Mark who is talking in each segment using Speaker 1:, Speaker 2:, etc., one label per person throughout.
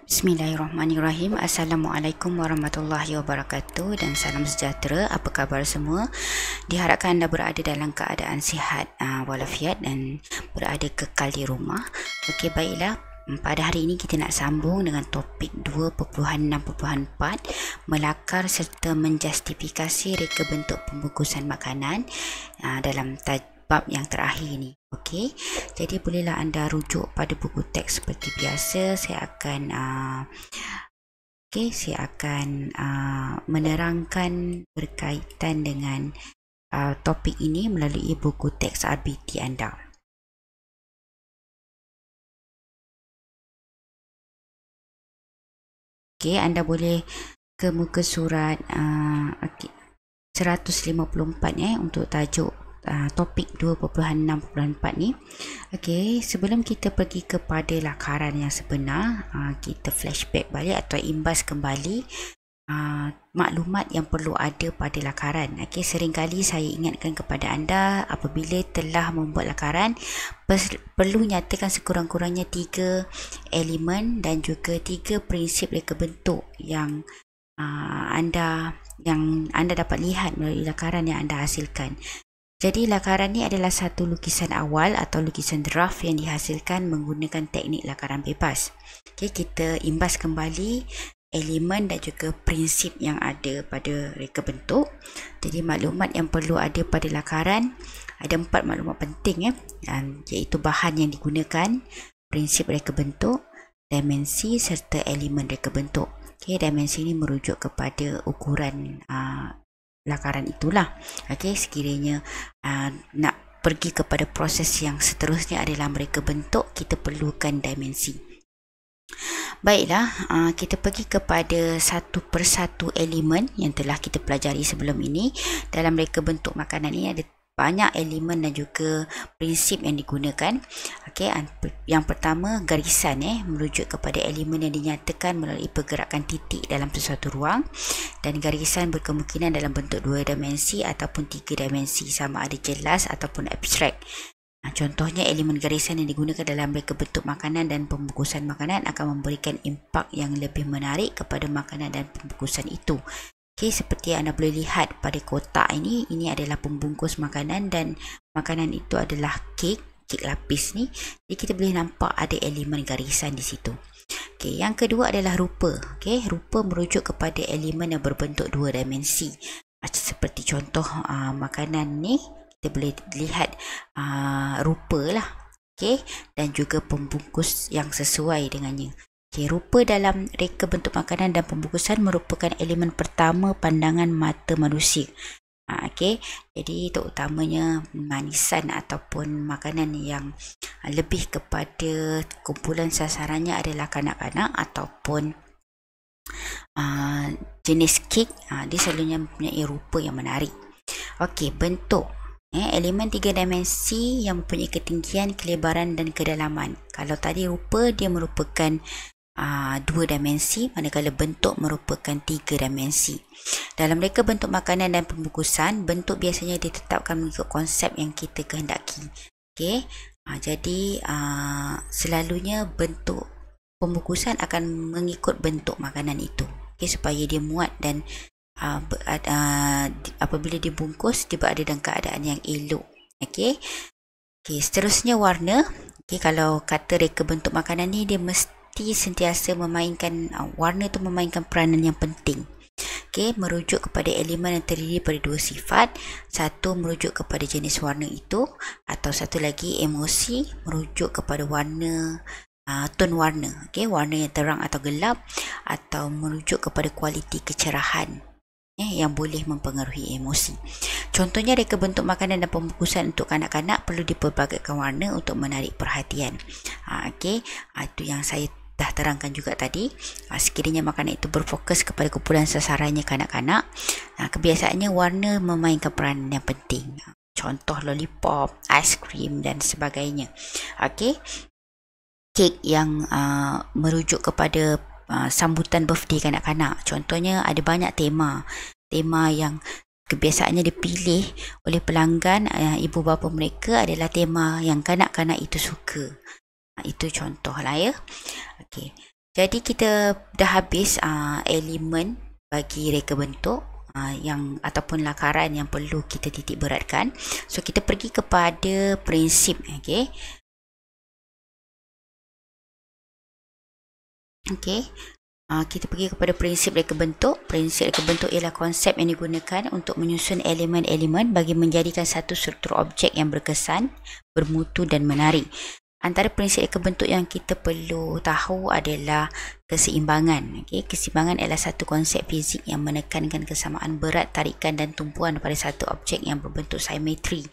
Speaker 1: Bismillahirrahmanirrahim. Assalamualaikum warahmatullahi wabarakatuh dan salam sejahtera. Apa khabar semua? Diharapkan anda berada dalam keadaan sihat walafiat dan berada kekal di rumah. Okey, baiklah. Pada hari ini kita nak sambung dengan topik 2.6.4 melakar serta menjustifikasi reka bentuk pembungkusan makanan dalam bab yang terakhir ni. Okey, jadi bolehlah anda rujuk pada buku teks seperti biasa. Saya akan menerangkan berkaitan dengan topik ini melalui buku teks RBT anda. Okey, anda boleh ke muka surat 154 untuk tajuk topik 2.6.4 ni. Okey, sebelum kita pergi kepada lakaran yang sebenar, kita flashback balik atau imbas kembali maklumat yang perlu ada pada lakaran. Okey, seringkali saya ingatkan kepada anda apabila telah membuat lakaran perlu nyatakan sekurang-kurangnya 3 elemen dan juga 3 prinsip reka bentuk yang anda dapat lihat melalui lakaran yang anda hasilkan. Jadi lakaran ni adalah satu lukisan awal atau lukisan draft yang dihasilkan menggunakan teknik lakaran bebas. Okey, kita imbas kembali elemen dan juga prinsip yang ada pada reka bentuk. Jadi maklumat yang perlu ada pada lakaran ada 4 maklumat penting iaitu bahan yang digunakan, prinsip reka bentuk, dimensi serta elemen reka bentuk. Okey, dimensi ini merujuk kepada ukuran lakaran itulah. Okey, sekiranya nak pergi kepada proses yang seterusnya adalah mereka bentuk, kita perlukan dimensi. Baiklah, kita pergi kepada satu persatu elemen yang telah kita pelajari sebelum ini. Dalam reka bentuk makanan ini ada banyak elemen dan juga prinsip yang digunakan. Okey, yang pertama garisan merujuk kepada elemen yang dinyatakan melalui pergerakan titik dalam sesuatu ruang, dan garisan berkemungkinan dalam bentuk 2 dimensi ataupun 3 dimensi, sama ada jelas ataupun abstrak. Contohnya elemen garisan yang digunakan dalam reka bentuk makanan dan pembungkusan makanan akan memberikan impak yang lebih menarik kepada makanan dan pembungkusan itu. Okey, seperti anda boleh lihat pada kotak ini adalah pembungkus makanan dan makanan itu adalah kek lapis ni. Jadi kita boleh nampak ada elemen garisan di situ. Okey, yang kedua adalah rupa. Okey, rupa merujuk kepada elemen yang berbentuk 2 dimensi. Seperti contoh makanan ni, kita boleh lihat rupa lah. Okey, dan juga pembungkus yang sesuai dengannya. Okay, rupa dalam reka bentuk makanan dan pembungkusan merupakan elemen pertama pandangan mata manusia. Okey, jadi terutamanya manisan ataupun makanan yang lebih kepada kumpulan sasarannya adalah kanak-kanak ataupun jenis kek, dia selalunya mempunyai rupa yang menarik. Okey, bentuk. Elemen 3 dimensi yang mempunyai ketinggian, kelebaran dan kedalaman. Kalau tadi rupa dia merupakan 2 dimensi, manakala bentuk merupakan 3 dimensi. Dalam reka bentuk makanan dan pembungkusan, bentuk biasanya ditetapkan mengikut konsep yang kita kehendaki. Okey, jadi selalunya bentuk pembungkusan akan mengikut bentuk makanan itu. Okey, supaya dia muat dan apabila dibungkus dia berada dalam keadaan yang elok. Okey, seterusnya warna. Okey, kalau kata reka bentuk makanan ni dia mesti sentiasa memainkan warna tu memainkan peranan yang penting. Okey, merujuk kepada elemen yang terdiri pada 2 sifat. Satu merujuk kepada jenis warna itu, atau satu lagi emosi merujuk kepada warna tone warna. Okey, warna yang terang atau gelap, atau merujuk kepada kualiti kecerahan yang boleh mempengaruhi emosi. Contohnya reka bentuk makanan dan pembungkusan untuk kanak-kanak perlu dipelbagaikan warna untuk menarik perhatian. Okey, itu yang saya dah terangkan juga tadi. Sekiranya makanan itu berfokus kepada kumpulan sasarannya kanak-kanak, kebiasaannya warna memainkan peranan yang penting. Contoh lollipop, aiskrim dan sebagainya. Okey, kek yang merujuk kepada sambutan birthday kanak-kanak. Contohnya ada banyak tema yang kebiasaannya dipilih oleh pelanggan ibu bapa mereka adalah tema yang kanak-kanak itu suka. Itu contoh lah ya. Okey. Jadi kita dah habis elemen bagi reka bentuk yang ataupun lakaran yang perlu kita titik beratkan. So kita pergi kepada prinsip, okey. Okey. Kita pergi kepada prinsip reka bentuk. Prinsip reka bentuk ialah konsep yang digunakan untuk menyusun elemen-elemen bagi menjadikan satu struktur objek yang berkesan, bermutu dan menarik. Antara prinsip reka bentuk yang kita perlu tahu adalah keseimbangan. Okay? Keseimbangan adalah satu konsep fizik yang menekankan kesamaan berat, tarikan dan tumpuan pada satu objek yang berbentuk simetri.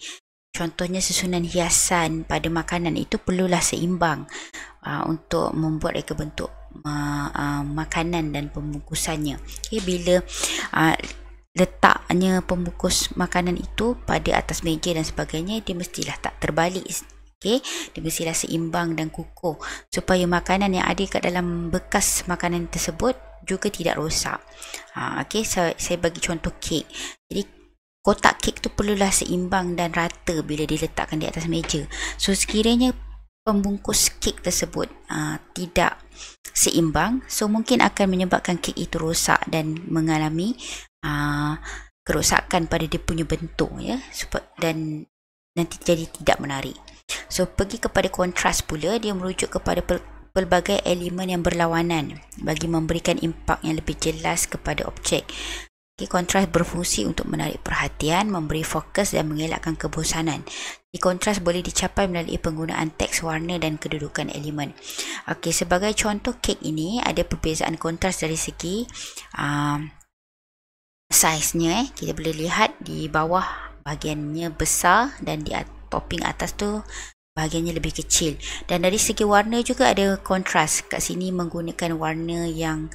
Speaker 1: Contohnya susunan hiasan pada makanan itu perlulah seimbang untuk membuat reka bentuk makanan dan pembungkusannya. Okay, bila letaknya pembungkus makanan itu pada atas meja dan sebagainya, dia mestilah tak terbalik. Okay, dia mestilah seimbang dan kukuh supaya makanan yang ada kat dalam bekas makanan tersebut juga tidak rosak. Okay, saya bagi contoh kek. Jadi kotak kek tu perlulah seimbang dan rata bila diletakkan di atas meja. So sekiranya pembungkus kek tersebut tidak seimbang, so mungkin akan menyebabkan kek itu rosak dan mengalami kerosakan pada dia punya bentuk, ya, dan nanti jadi tidak menarik. So pergi kepada kontras pula, dia merujuk kepada pelbagai elemen yang berlawanan bagi memberikan impak yang lebih jelas kepada objek. Okay, kontras berfungsi untuk menarik perhatian, memberi fokus dan mengelakkan kebosanan. Kontras boleh dicapai melalui penggunaan teks, warna dan kedudukan elemen. Okay, sebagai contoh kek ini ada perbezaan kontras dari segi saiznya. Kita boleh lihat di bawah bahagiannya besar dan di topping atas tu bahagiannya lebih kecil. Dan dari segi warna juga ada kontras. Kat sini menggunakan warna yang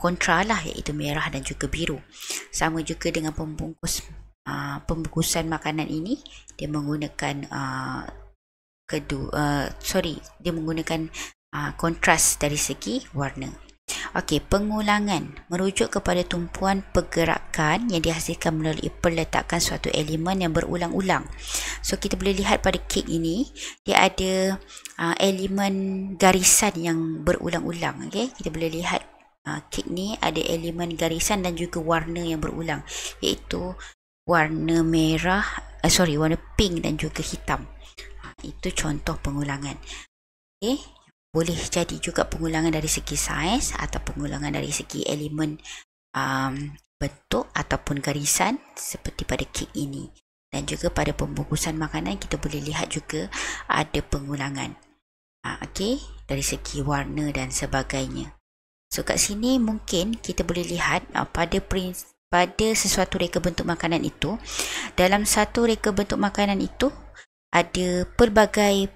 Speaker 1: kontra lah, iaitu merah dan juga biru. Sama juga dengan pembungkusan makanan ini, dia menggunakan dia menggunakan kontras dari segi warna. Okey, pengulangan merujuk kepada tumpuan pergerakan yang dihasilkan melalui peletakan suatu elemen yang berulang-ulang. So kita boleh lihat pada kek ini dia ada elemen garisan yang berulang-ulang. Okey, kita boleh lihat kek ni ada elemen garisan dan juga warna yang berulang, iaitu warna merah, warna pink dan juga hitam. Itu contoh pengulangan. Okay. Boleh jadi juga pengulangan dari segi saiz atau pengulangan dari segi elemen bentuk ataupun garisan seperti pada kek ini. Dan juga pada pembungkusan makanan kita boleh lihat juga ada pengulangan. Okay. Dari segi warna dan sebagainya. So kat sini mungkin kita boleh lihat pada sesuatu reka bentuk makanan itu, dalam satu reka bentuk makanan itu ada pelbagai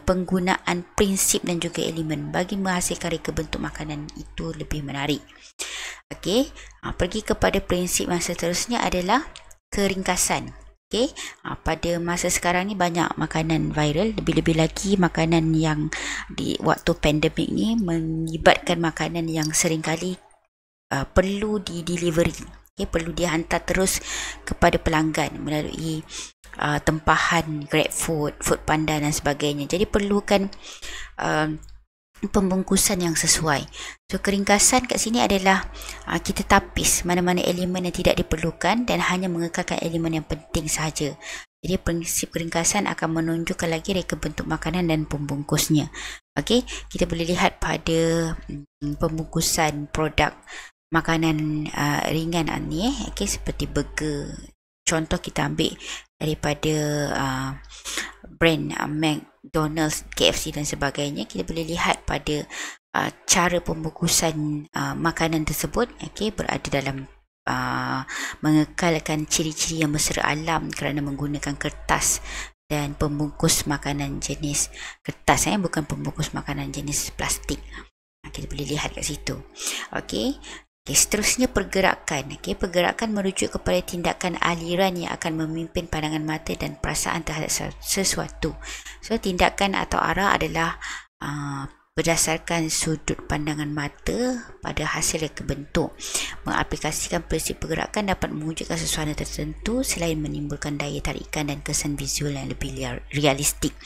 Speaker 1: penggunaan prinsip dan juga elemen bagi menghasilkan reka bentuk makanan itu lebih menarik. Okey, pergi kepada prinsip yang seterusnya adalah keringkasan. Okay. Pada masa sekarang ni banyak makanan viral, lebih-lebih lagi makanan yang di waktu pandemik ni melibatkan makanan yang seringkali perlu di delivery, okay, perlu dihantar terus kepada pelanggan melalui tempahan GrabFood, Foodpanda dan sebagainya. Jadi perlukan pembungkusan yang sesuai. So keringkasan kat sini adalah kita tapis mana-mana elemen yang tidak diperlukan dan hanya mengekalkan elemen yang penting sahaja. Jadi prinsip keringkasan akan menunjukkan lagi reka bentuk makanan dan pembungkusnya. Okey, kita boleh lihat pada pembungkusan produk makanan ringan ni, okey, seperti burger. Contoh kita ambil daripada brand McDonald's, KFC dan sebagainya. Kita boleh lihat pada cara pembungkusan makanan tersebut, okay, berada dalam mengekalkan ciri-ciri yang bersera alam kerana menggunakan kertas dan pembungkus makanan jenis kertas, bukan pembungkus makanan jenis plastik. Kita boleh lihat kat situ. Okey. Okay, seterusnya pergerakan. Okay, pergerakan merujuk kepada tindakan aliran yang akan memimpin pandangan mata dan perasaan terhadap sesuatu. So tindakan atau arah adalah berdasarkan sudut pandangan mata pada hasil reka bentuk. Mengaplikasikan prinsip pergerakan dapat mewujudkan sesuatu tertentu selain menimbulkan daya tarikan dan kesan visual yang lebih realistik.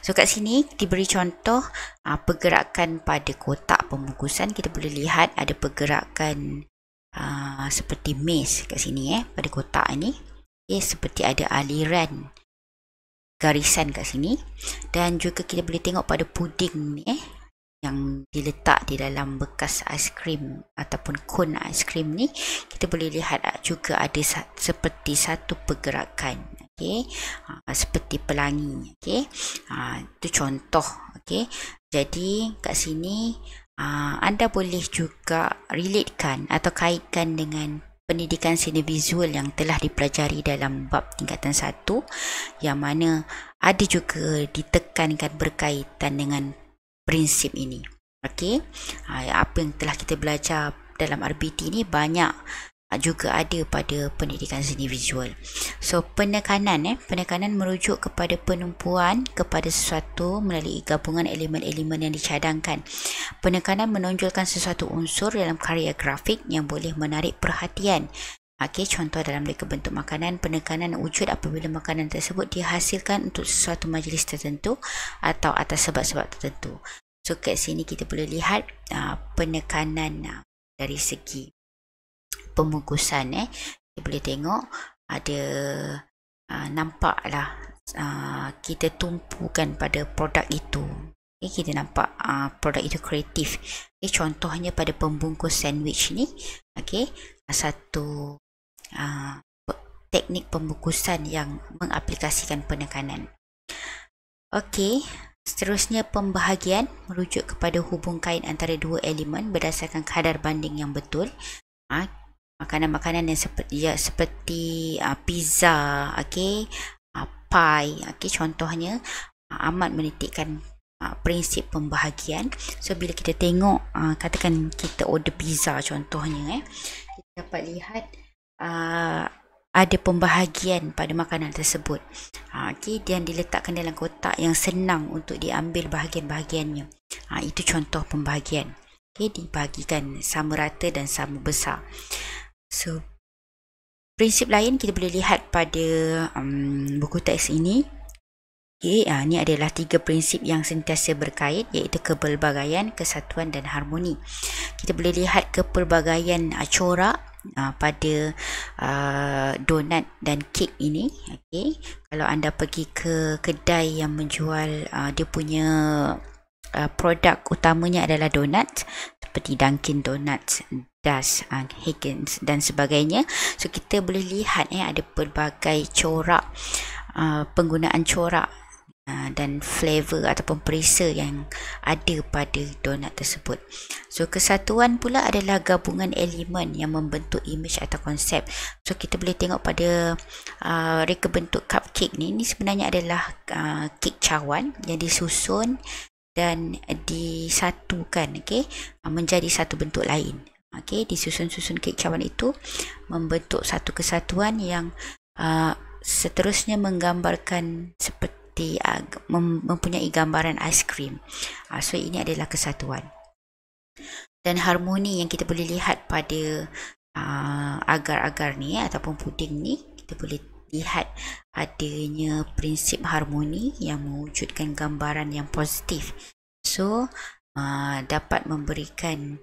Speaker 1: So kat sini diberi contoh pergerakan pada kotak pembungkusan. Kita boleh lihat ada pergerakan seperti maze kat sini pada kotak ni. Seperti ada aliran garisan kat sini, dan juga kita boleh tengok pada puding ni yang diletak di dalam bekas aiskrim ataupun kon aiskrim ni, kita boleh lihat juga ada seperti satu pergerakan, seperti pelangi. Itu contoh. Jadi kat sini anda boleh juga relatekan atau kaitkan dengan pendidikan seni visual yang telah dipelajari dalam bab tingkatan 1, yang mana ada juga ditekankan berkaitan dengan prinsip ini. Apa yang telah kita belajar dalam RBT ni banyak juga ada pada pendidikan seni visual. So penekanan merujuk kepada penumpuan kepada sesuatu melalui gabungan elemen-elemen yang dicadangkan. Penekanan menonjolkan sesuatu unsur dalam karya grafik yang boleh menarik perhatian. Contoh dalam reka bentuk makanan, penekanan wujud apabila makanan tersebut dihasilkan untuk sesuatu majlis tertentu atau atas sebab-sebab tertentu. So kat sini kita boleh lihat penekanan dari segi pembungkusan. Kita boleh tengok ada nampaklah kita tumpukan pada produk itu. Kita nampak produk itu kreatif. Contohnya pada pembungkus sandwich ni, satu teknik pembungkusan yang mengaplikasikan penekanan. Seterusnya pembahagian merujuk kepada hubung kait antara dua elemen berdasarkan kadar banding yang betul. Makanan-makanan yang seperti pizza, pie, contohnya amat menitikkan prinsip pembahagian. So bila kita tengok, katakan kita order pizza contohnya, kita dapat lihat ada pembahagian pada makanan tersebut. Dan diletakkan dalam kotak yang senang untuk diambil bahagian-bahagiannya. Itu contoh pembahagian. Dibahagikan sama rata dan sama besar. So prinsip lain kita boleh lihat pada buku teks ini. Ini adalah 3 prinsip yang sentiasa berkait, iaitu kepelbagaian, kesatuan dan harmoni. Kita boleh lihat kepelbagaian corak pada donat dan kek ini. Kalau anda pergi ke kedai yang menjual dia punya produk utamanya adalah donat, seperti Dunkin Donuts, Das, Higgins dan sebagainya. So kita boleh lihat ada pelbagai corak, penggunaan corak dan flavor ataupun perisa yang ada pada donat tersebut. So kesatuan pula adalah gabungan elemen yang membentuk imej atau konsep. So kita boleh tengok pada reka bentuk cupcake ni sebenarnya adalah kek cawan yang disusun dan disatukan menjadi satu bentuk lain. Disusun-susun kek cawan itu membentuk satu kesatuan yang seterusnya menggambarkan seperti mempunyai gambaran aiskrim. So ini adalah kesatuan. Dan harmoni yang kita boleh lihat pada agar-agar ni ataupun puding ni, kita boleh lihat adanya prinsip harmoni yang mewujudkan gambaran yang positif. So dapat memberikan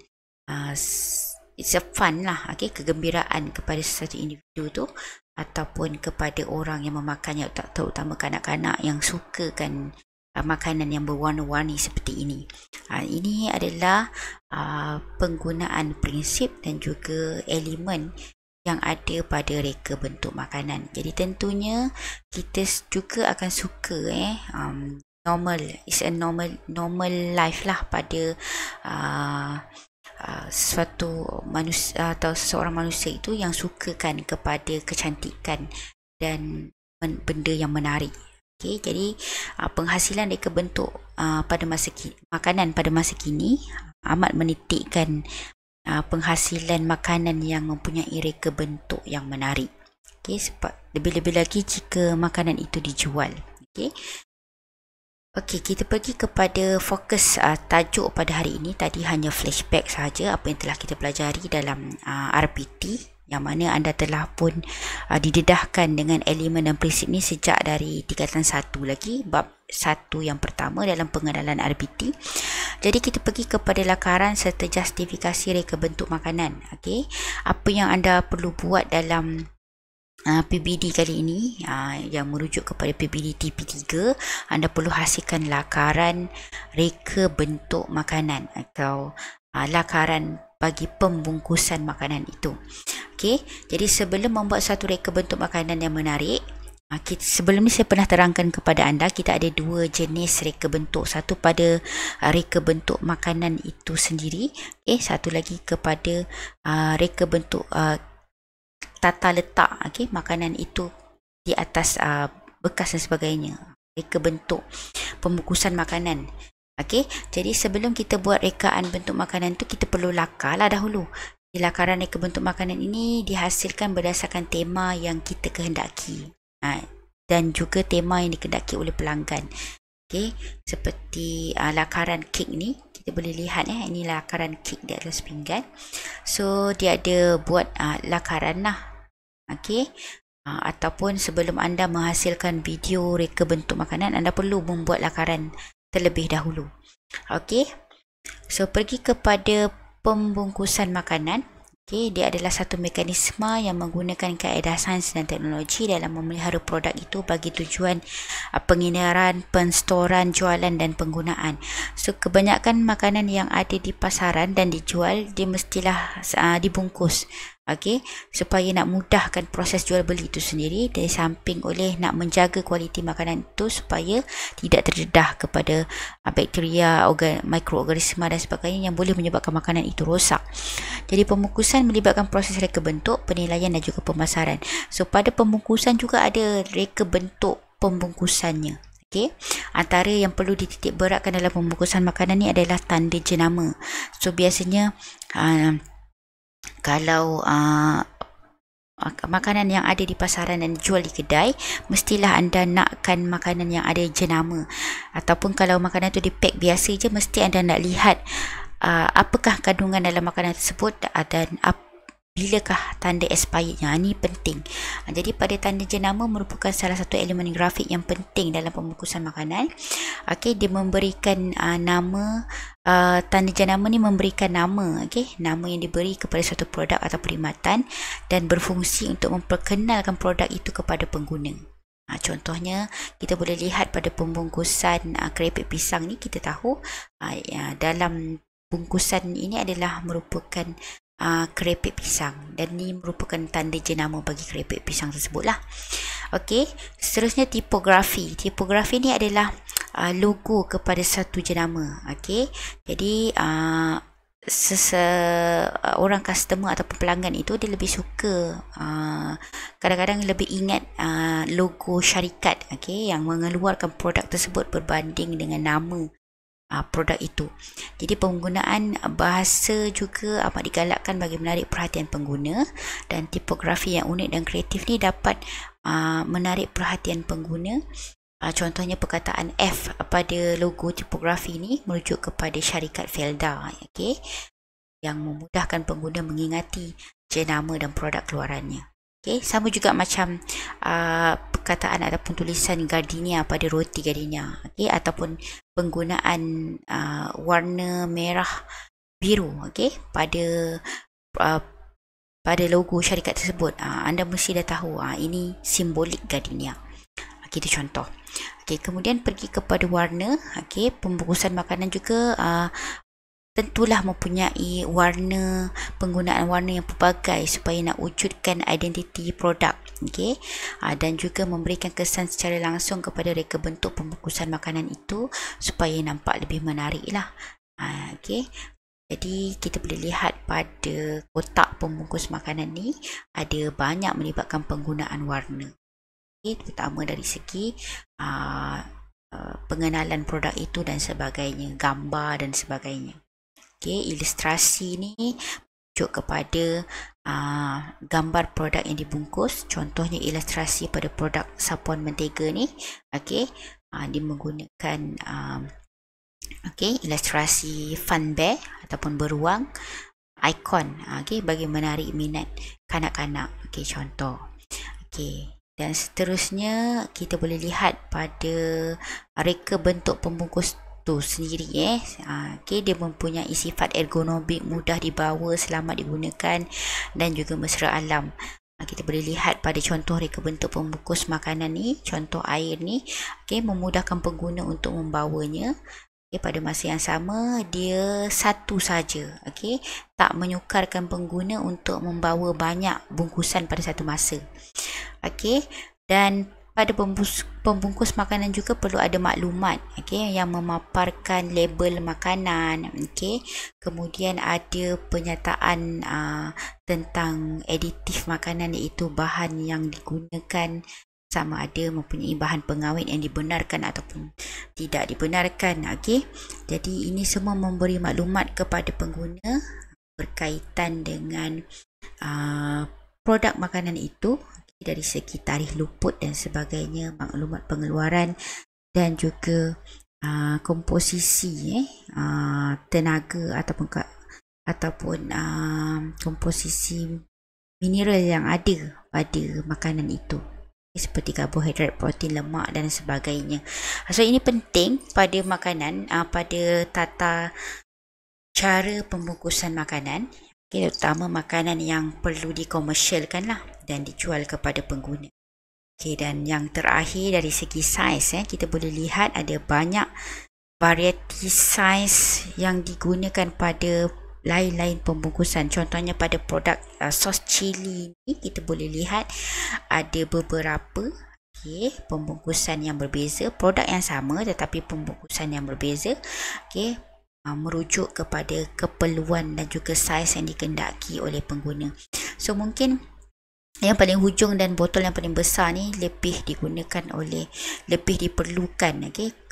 Speaker 1: it's a fun lah, kegembiraan kepada sesuatu individu tu ataupun kepada orang yang memakannya, terutama kanak-kanak yang sukakan makanan yang berwarna-warni seperti ini. Ini adalah penggunaan prinsip dan juga elemen yang ada pada reka bentuk makanan. Jadi tentunya kita juga akan suka it's a normal life lah pada suatu manusia atau seseorang manusia itu yang sukakan kepada kecantikan dan benda yang menarik. Jadi penghasilan reka bentuk pada masa makanan pada masa kini amat menitikkan penghasilan makanan yang mempunyai reka bentuk yang menarik. Sebab lebih-lebih lagi jika makanan itu dijual. Okey, kita pergi kepada fokus tajuk pada hari ini. Tadi hanya flashback sahaja apa yang telah kita pelajari dalam RPT, yang mana anda telah pun didedahkan dengan elemen dan prinsip ni sejak dari tingkatan 1 lagi, bab 1 yang pertama dalam pengenalan RPT. Jadi kita pergi kepada lakaran serta justifikasi reka bentuk makanan. Okey, apa yang anda perlu buat dalam PBD kali ini yang merujuk kepada PBD TP3, anda perlu hasilkan lakaran reka bentuk makanan atau lakaran bagi pembungkusan makanan itu. Okey, jadi sebelum membuat satu reka bentuk makanan yang menarik, sebelum ni saya pernah terangkan kepada anda, kita ada dua jenis reka bentuk. Satu pada reka bentuk makanan itu sendiri, satu lagi kepada reka bentuk tata letak makanan itu di atas bekas dan sebagainya, reka bentuk pembungkusan makanan. Jadi sebelum kita buat rekaan bentuk makanan tu, kita perlu lakarlah dahulu. Lakaran reka bentuk makanan ini dihasilkan berdasarkan tema yang kita kehendaki dan juga tema yang dikehendaki oleh pelanggan. Seperti lakaran kek ni, kita boleh lihat ini lakaran kek di atas pinggan. So dia ada buat lakaran lah. Ataupun sebelum anda menghasilkan video reka bentuk makanan, anda perlu membuat lakaran terlebih dahulu. So pergi kepada pembungkusan makanan. Dia adalah satu mekanisme yang menggunakan kaedah sains dan teknologi dalam memelihara produk itu bagi tujuan pengedaran, penstoran, jualan dan penggunaan. So kebanyakan makanan yang ada di pasaran dan dijual, dia mestilah dibungkus. Supaya nak mudahkan proses jual beli itu sendiri, dari samping oleh nak menjaga kualiti makanan itu supaya tidak terdedah kepada bakteria, mikroorganisma dan sebagainya yang boleh menyebabkan makanan itu rosak. Jadi pembungkusan melibatkan proses reka bentuk, penilaian dan juga pemasaran. So pada pembungkusan juga ada reka bentuk pembungkusannya. Antara yang perlu dititik beratkan dalam pembungkusan makanan ni adalah tanda jenama. So biasanya kalau makanan yang ada di pasaran dan dijual di kedai, mestilah anda nakkan makanan yang ada jenama. Ataupun kalau makanan tu dipack biasa je, mesti anda nak lihat apakah kandungan dalam makanan tersebut dan bilakah tanda expirednya. Ini penting. Jadi pada tanda jenama merupakan salah satu elemen grafik yang penting dalam pembungkusan makanan. Dia memberikan nama, tanda jenama ni memberikan nama, nama yang diberi kepada suatu produk atau perkhidmatan dan berfungsi untuk memperkenalkan produk itu kepada pengguna. Contohnya kita boleh lihat pada pembungkusan keripik pisang ni, kita tahu dalam bungkusan ini adalah merupakan keripik pisang, dan ini merupakan tanda jenama bagi keripik pisang tersebut lah. Seterusnya tipografi. Tipografi ni adalah logo kepada satu jenama. Jadi orang customer ataupun pelanggan itu dia lebih suka, kadang-kadang lebih ingat logo syarikat yang mengeluarkan produk tersebut berbanding dengan nama produk itu. Jadi penggunaan bahasa juga amat digalakkan bagi menarik perhatian pengguna, dan tipografi yang unik dan kreatif ni dapat menarik perhatian pengguna. Contohnya perkataan F pada logo tipografi ni merujuk kepada syarikat Felda, yang memudahkan pengguna mengingati jenama dan produk keluarannya. Sama juga macam perkataan ataupun tulisan Gardenia pada roti Gardenia, ataupun penggunaan warna merah biru pada logo syarikat tersebut. Anda mesti dah tahu ini simbolik Gardenia. Itu contoh. Kemudian pergi kepada warna. Pembungkusan makanan juga tentulah mempunyai warna, penggunaan warna yang pelbagai supaya nak wujudkan identiti produk, dan juga memberikan kesan secara langsung kepada reka bentuk pembungkusan makanan itu supaya nampak lebih menarik lah. Jadi kita boleh lihat pada kotak pembungkus makanan ni ada banyak melibatkan penggunaan warna, terutama dari segi pengenalan produk itu dan sebagainya, gambar dan sebagainya. Ilustrasi ni merujuk kepada gambar produk yang dibungkus. Contohnya ilustrasi pada produk sapuan mentega ni. Dia menggunakan ilustrasi fun bear ataupun beruang, ikon bagi menarik minat kanak-kanak. Contoh. Dan seterusnya kita boleh lihat pada reka bentuk pembungkus tu sendiri. Dia mempunyai sifat ergonomik, mudah dibawa, selamat digunakan dan juga mesra alam. Kita boleh lihat pada contoh reka bentuk pembungkus makanan ni, contoh air ni, memudahkan pengguna untuk membawanya. Pada masa yang sama, dia satu saja. Tak menyukarkan pengguna untuk membawa banyak bungkusan pada satu masa. Dan pada pembungkus makanan juga perlu ada maklumat yang memaparkan label makanan. Kemudian ada penyataan tentang aditif makanan, iaitu bahan yang digunakan, sama ada mempunyai bahan pengawet yang dibenarkan ataupun tidak dibenarkan. Jadi ini semua memberi maklumat kepada pengguna berkaitan dengan produk makanan itu, dari segi tarikh luput dan sebagainya, maklumat pengeluaran dan juga komposisi tenaga ataupun komposisi mineral yang ada pada makanan itu, seperti karbohidrat, protein, lemak dan sebagainya. So ini penting pada makanan, pada tata cara pembungkusan makanan, terutama makanan yang perlu dikomersialkan lah dan dijual kepada pengguna. Dan yang terakhir dari segi saiz, kita boleh lihat ada banyak variety saiz yang digunakan pada lain-lain pembungkusan. Contohnya pada produk sos cili ni, kita boleh lihat ada beberapa pembungkusan yang berbeza, produk yang sama tetapi pembungkusan yang berbeza, merujuk kepada keperluan dan juga saiz yang dikehendaki oleh pengguna. So mungkin yang paling hujung dan botol yang paling besar ni lebih diperlukan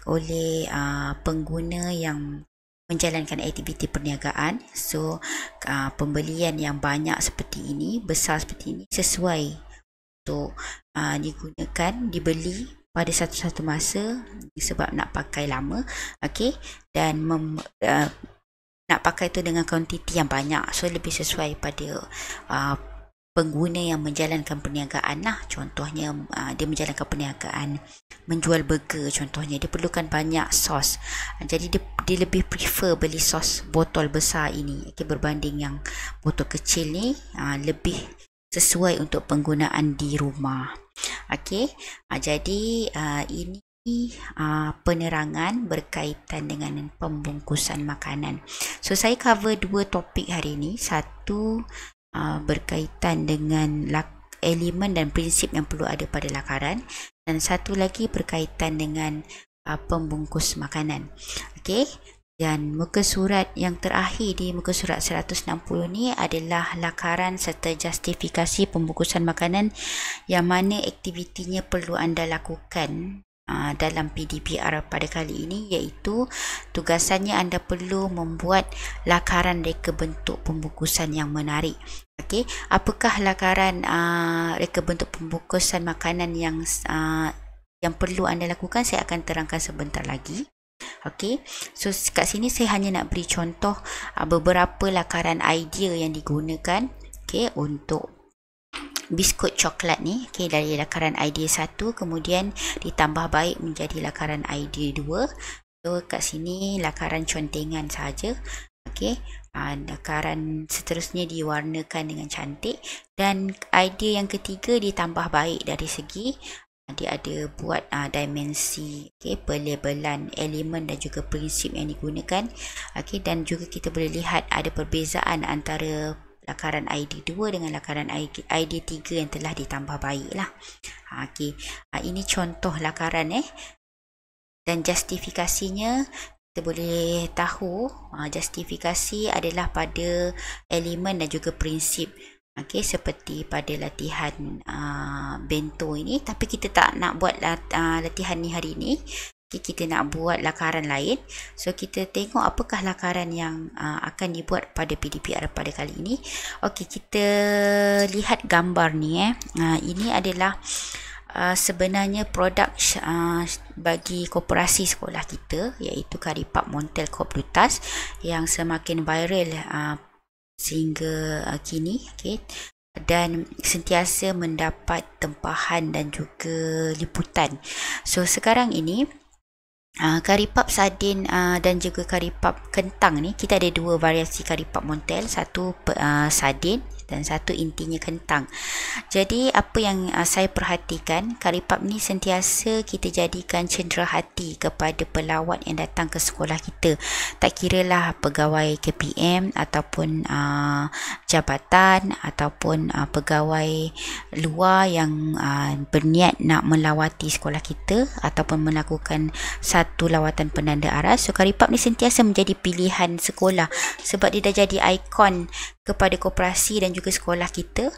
Speaker 1: oleh pengguna yang menjalankan aktiviti perniagaan. So pembelian yang banyak seperti ini, besar seperti ini, sesuai untuk dibeli pada satu-satu masa, sebab nak pakai lama, dan nak pakai tu dengan kuantiti yang banyak. So lebih sesuai pada pengguna yang menjalankan perniagaan lah. Contohnya dia menjalankan perniagaan menjual burger, contohnya dia perlukan banyak sos, jadi dia lebih prefer beli sos botol besar ini berbanding yang botol kecil ni, lebih sesuai untuk penggunaan di rumah. Jadi ini penerangan berkaitan dengan pembungkusan makanan. So saya cover dua topik hari ini. Satu berkaitan dengan elemen dan prinsip yang perlu ada pada lakaran, dan satu lagi berkaitan dengan pembungkus makanan. Dan muka surat yang terakhir di muka surat 160 ni adalah lakaran serta justifikasi pembungkusan makanan yang mana aktivitinya perlu anda lakukan dalam PDPR pada kali ini, iaitu tugasannya anda perlu membuat lakaran reka bentuk pembungkusan yang menarik. Apakah lakaran reka bentuk pembungkusan makanan yang perlu anda lakukan? Saya akan terangkan sebentar lagi. So kat sini saya hanya nak beri contoh beberapa lakaran idea yang digunakan untuk biskut coklat ni, dari lakaran idea 1 kemudian ditambah baik menjadi lakaran idea 2. So kat sini lakaran contengan saja. Lakaran seterusnya diwarnakan dengan cantik, dan idea yang ketiga ditambah baik dari segi dia ada buat dimensi, pelabelan elemen dan juga prinsip yang digunakan. Dan juga kita boleh lihat ada perbezaan antara lakaran ID 2 dengan lakaran ID 3 yang telah ditambah baik lah. Ini contoh lakaran dan justifikasinya. Kita boleh tahu justifikasi adalah pada elemen dan juga prinsip. Seperti pada latihan bento ini, tapi kita tak nak buat latihan ni hari ni. Kita nak buat lakaran lain. So kita tengok apakah lakaran yang akan dibuat pada PDPR pada kali ini. Kita lihat gambar ni. Ini adalah sebenarnya produk bagi koperasi sekolah kita, iaitu Karipap Montel Koplutas yang semakin viral sehingga kini, okay, dan sentiasa mendapat tempahan dan juga liputan. So sekarang ini karipap sardin dan juga karipap kentang ni, kita ada dua variasi karipap Montel, satu sardin dan satu intinya kentang. Jadi apa yang saya perhatikan, karipap ni sentiasa kita jadikan cendera hati kepada pelawat yang datang ke sekolah kita. Tak kiralah pegawai KPM ataupun jabatan ataupun pegawai luar yang berniat nak melawati sekolah kita ataupun melakukan satu lawatan penanda aras. So karipap ni sentiasa menjadi pilihan sekolah sebab dia dah jadi ikon kepada koperasi dan juga sekolah kita.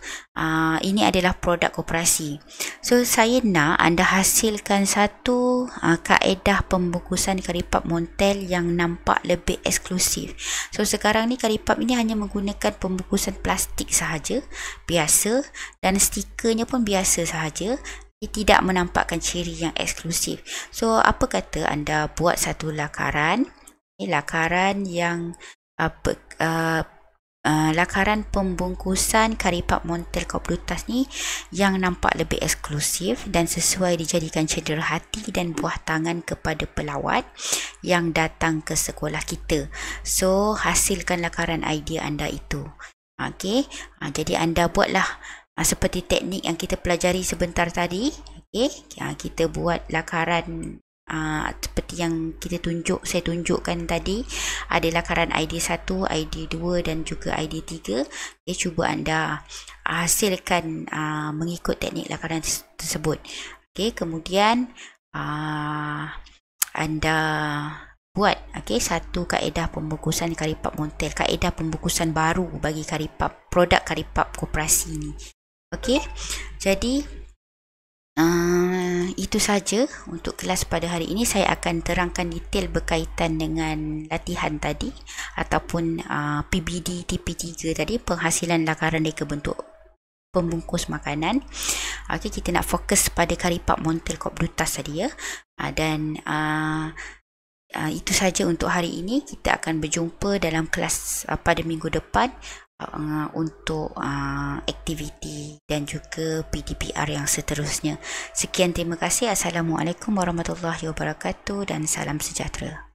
Speaker 1: Ini adalah produk koperasi. So saya nak anda hasilkan satu kaedah pembungkusan karipap Montel yang nampak lebih eksklusif. So sekarang ni karipap ini hanya menggunakan pembungkusan plastik sahaja, biasa, dan stikernya pun biasa sahaja. Tidak menampakkan ciri yang eksklusif. So apa kata anda buat satu lakaran, lakaran yang lakaran pembungkusan karipap Montel Koplutas ni yang nampak lebih eksklusif dan sesuai dijadikan cendera hati dan buah tangan kepada pelawat yang datang ke sekolah kita. So hasilkan lakaran idea anda itu. Okey, jadi anda buatlah seperti teknik yang kita pelajari sebentar tadi. Okey, kita buat lakaran seperti yang saya tunjukkan tadi. Ada lakaran ID1, ID2 dan juga ID3. Okay, cuba anda hasilkan mengikut teknik lakaran tersebut. Okay, kemudian anda buat satu kaedah pembungkusan karipap Montel, kaedah pembungkusan baru bagi produk karipap koperasi ni. Okey, jadi itu saja untuk kelas pada hari ini. Saya akan terangkan detail berkaitan dengan latihan tadi ataupun PBD TP3 tadi, penghasilan lakaran reka bentuk pembungkus makanan. Okey, kita nak fokus pada karipap Montel Koplutas tadi ya. Dan itu saja untuk hari ini. Kita akan berjumpa dalam kelas pada minggu depan untuk aktiviti dan juga PDPR yang seterusnya. Sekian, terima kasih. Assalamualaikum warahmatullahi wabarakatuh dan salam sejahtera.